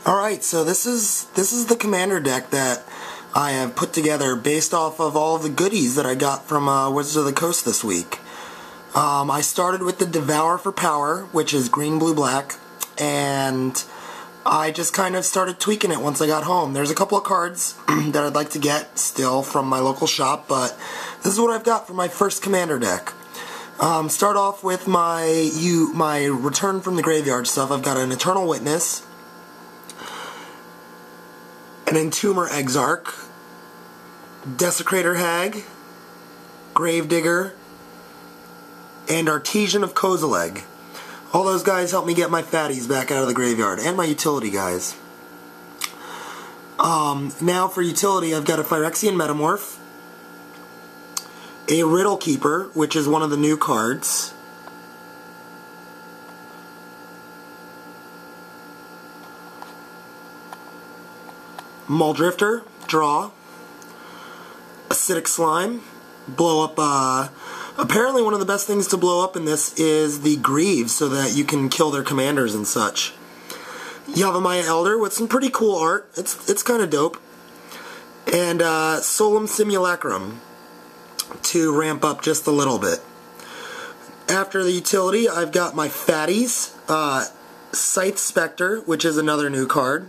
Alright, so this is the commander deck that I have put together based off of all of the goodies that I got from Wizards of the Coast this week. I started with the Devour for Power, which is green, blue, black, and I just kind of started tweaking it once I got home. There's a couple of cards that I'd like to get still from my local shop, but this is what I've got for my first commander deck. Start off with my Return from the Graveyard stuff. I've got an Eternal Witness, an Entomber Exarch, Desecrator Hag, Gravedigger, and Artesian of Kozilek. All those guys help me get my fatties back out of the graveyard, and my utility guys. Now for utility, I've got a Phyrexian Metamorph, a Riddle Keeper, which is one of the new cards, Muldrifter, draw, Acidic Slime, blow up, apparently one of the best things to blow up in this is the Greaves, so that you can kill their commanders and such. Yavimaya Elder with some pretty cool art, it's kind of dope. And Solemn Simulacrum to ramp up just a little bit. After the utility, I've got my fatties, Scythe Spectre, which is another new card.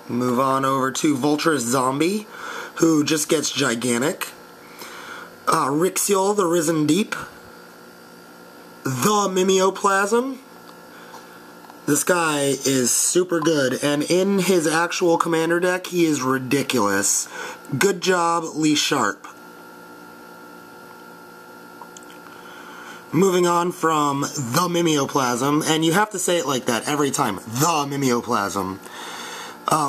Move on over to Vulturous Zombie, who just gets gigantic. Rixiol, the Risen Deep. The Mimeoplasm. This guy is super good, and in his actual commander deck, he is ridiculous. Good job, Lee Sharp. Moving on from the Mimeoplasm, and you have to say it like that every time, the Mimeoplasm.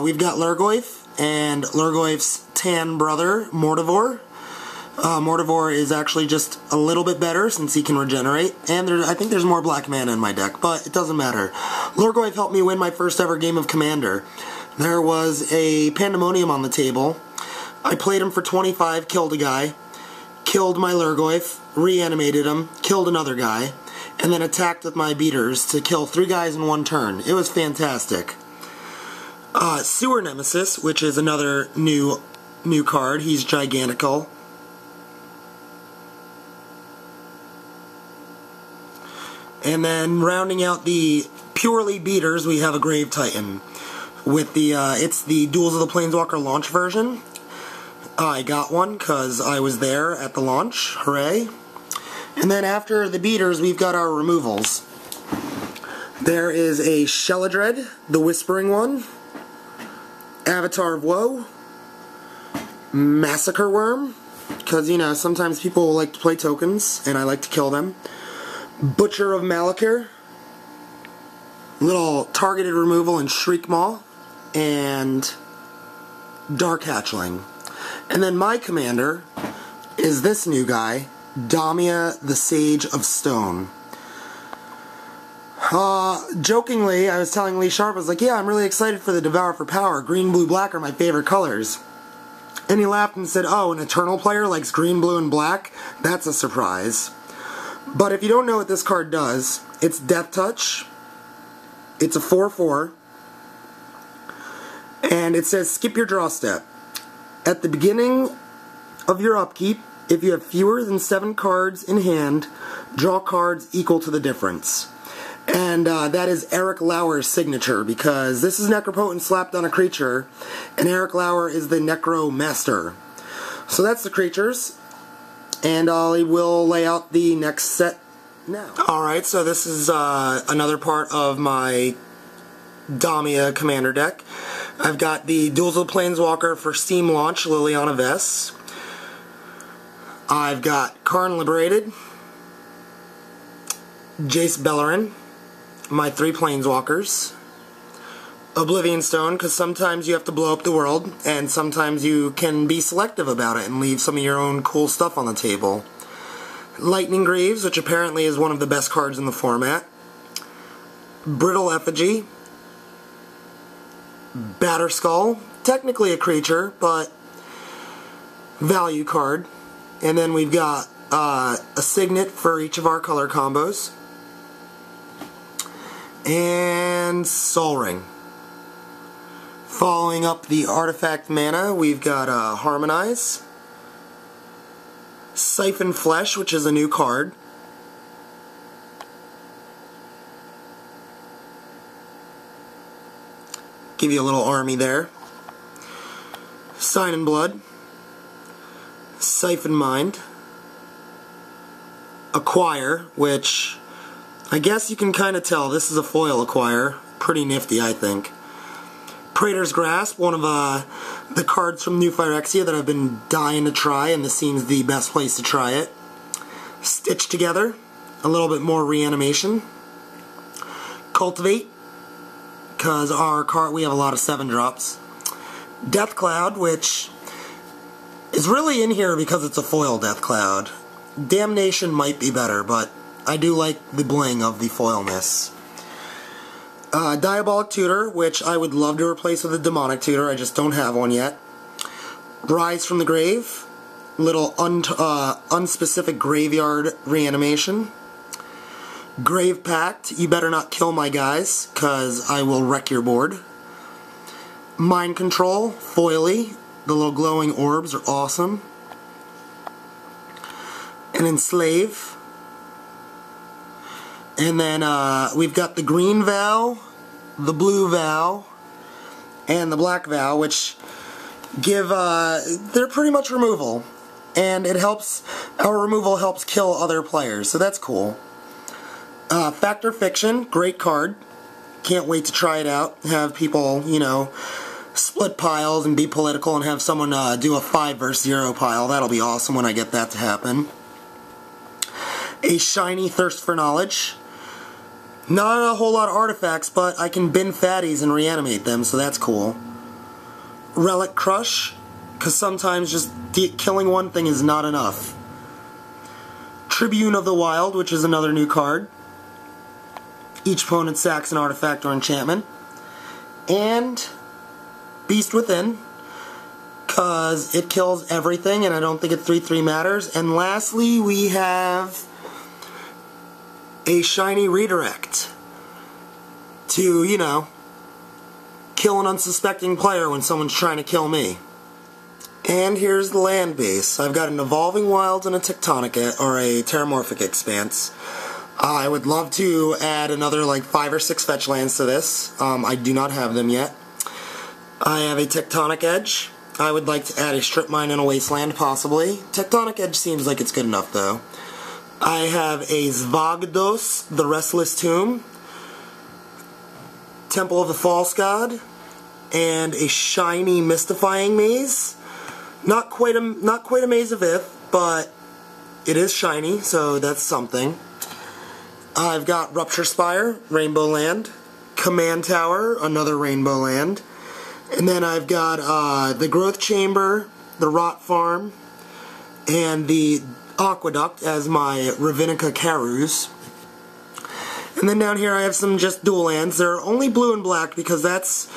We've got Lurgoyf, and Lurgoyf's tan brother, Mortivore. Mortivore is actually just a little bit better since he can regenerate, and I think there's more black mana in my deck, but it doesn't matter. Lurgoyf helped me win my first ever game of Commander. There was a Pandemonium on the table. I played him for 25, killed a guy, killed my Lurgoyf, reanimated him, killed another guy, and then attacked with my beaters to kill 3 guys in 1 turn. It was fantastic. Sewer Nemesis, which is another new card. He's gigantical. And then rounding out the purely beaters, we have a Grave Titan with the it's the Duels of the Planeswalker launch version. I got one because I was there at the launch. Hooray! And then after the beaters, we've got our removals. There is a Sheladred, the Whispering One, Avatar of Woe, Massacre Worm, because, you know, sometimes people like to play tokens, and I like to kill them. Butcher of Malakir, little targeted removal in Shriek Maw, and Dark Hatchling. And then my commander is this new guy, Damia, the Sage of Stone. Jokingly, I was telling Lee Sharp, I was like, yeah, I'm really excited for the Devour for Power. Green, blue, black are my favorite colors. And he laughed and said, oh, an Eternal player likes green, blue, and black? That's a surprise. But if you don't know what this card does, it's Death Touch. It's a 4/4. And it says, skip your draw step. At the beginning of your upkeep, if you have fewer than 7 cards in hand, draw cards equal to the difference. And that is Eric Lauer's signature, because this is Necropotent slapped on a creature, and Eric Lauer is the Necro Master. So that's the creatures, and I will lay out the next set now. Alright, so this is another part of my Damia commander deck. I've got the Duels of the Planeswalker for Steam launch, Liliana Vess. I've got Karn Liberated, Jace Beleren, my 3 Planeswalkers, Oblivion Stone, because sometimes you have to blow up the world, and sometimes you can be selective about it and leave some of your own cool stuff on the table. Lightning Greaves, which apparently is one of the best cards in the format. Brittle Effigy. Batterskull, technically a creature, but value card. And then we've got a signet for each of our color combos. And Soul Ring. Following up the artifact mana, we've got Harmonize, Siphon Flesh, which is a new card, give you a little army there, Sign in Blood, Siphon Mind, Acquire, which I guess you can kind of tell this is a foil Acquire, pretty nifty I think. Praetor's Grasp, one of the cards from New Phyrexia that I've been dying to try, and this seems the best place to try it. Stitch Together, a little bit more reanimation. Cultivate, because our card, we have a lot of 7-drops. Death Cloud, which is really in here because it's a foil Death Cloud. Damnation might be better, but I do like the bling of the foilness. Diabolic Tutor, which I would love to replace with a Demonic Tutor, I just don't have one yet. Rise from the Grave, little unspecific graveyard reanimation. Grave Pact, you better not kill my guys, cause I will wreck your board. Mind Control, foily, the little glowing orbs are awesome. And Enslave. And then we've got the green Vow, the blue Vow, and the black Vow, which give, they're pretty much removal. And it helps, our removal helps kill other players, so that's cool. Factor Fiction, great card. Can't wait to try it out. Have people, you know, split piles and be political and have someone do a 5 versus 0 pile. That'll be awesome when I get that to happen. A shiny Thirst for Knowledge. Not a whole lot of artifacts, but I can bin fatties and reanimate them, so that's cool. Relic Crush, because sometimes just killing one thing is not enough. Tribune of the Wild, which is another new card. Each opponent sacks an artifact or enchantment. And Beast Within, because it kills everything, and I don't think a 3/3 matters. And lastly, we have a shiny Redirect to, you know, kill an unsuspecting player when someone's trying to kill me. And here's the land base. I've got an Evolving Wilds and a Tectonic, or a Terramorphic Expanse. I would love to add another like 5 or 6 fetch lands to this. I do not have them yet. I have a Tectonic Edge. I would like to add a Strip Mine and a Wasteland, possibly. Tectonic Edge seems like it's good enough, though. I have a Zvagdos, the Restless Tomb, Temple of the False God, and a shiny Mystifying Maze. Not quite a Maze of Ith, but it is shiny, so that's something. I've got Rupture Spire, Rainbow Land, Command Tower, another Rainbow Land, and then I've got the Growth Chamber, the Rot Farm, and the Aqueduct as my Ravinica Karus. And then down here I have some just dual lands. They're only blue and black because that's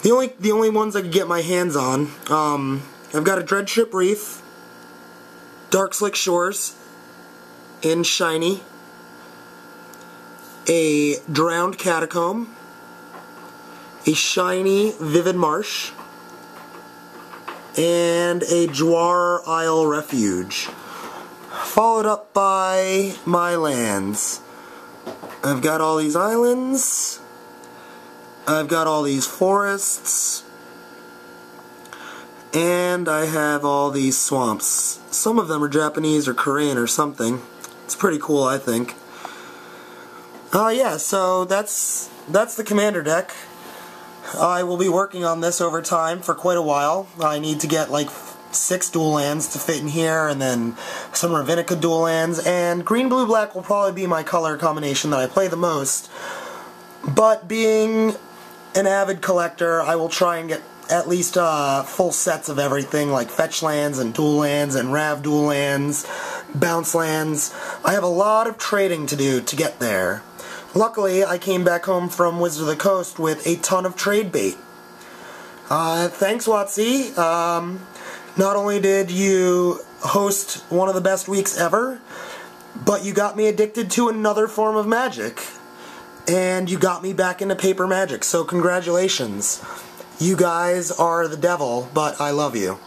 the only ones I could get my hands on. I've got a Dreadship Reef, Dark Slick Shores in shiny, a Drowned Catacomb, a shiny Vivid Marsh, and a Jwar Isle Refuge. Followed up by my lands. I've got all these islands. I've got all these forests. And I have all these swamps. Some of them are Japanese or Korean or something. It's pretty cool, I think. Yeah, so that's the commander deck. I will be working on this over time for quite a while. I need to get like 6 dual lands to fit in here, and then some Ravinica dual lands, and green, blue, black will probably be my color combination that I play the most. But being an avid collector, I will try and get at least full sets of everything, like fetch lands and dual lands and Rav dual lands, bounce lands. I have a lot of trading to do to get there. Luckily, I came back home from Wizard of the Coast with a ton of trade bait. Thanks, WotC. Not only did you host one of the best weeks ever, but you got me addicted to another form of magic. And you got me back into paper magic, so congratulations. You guys are the devil, but I love you.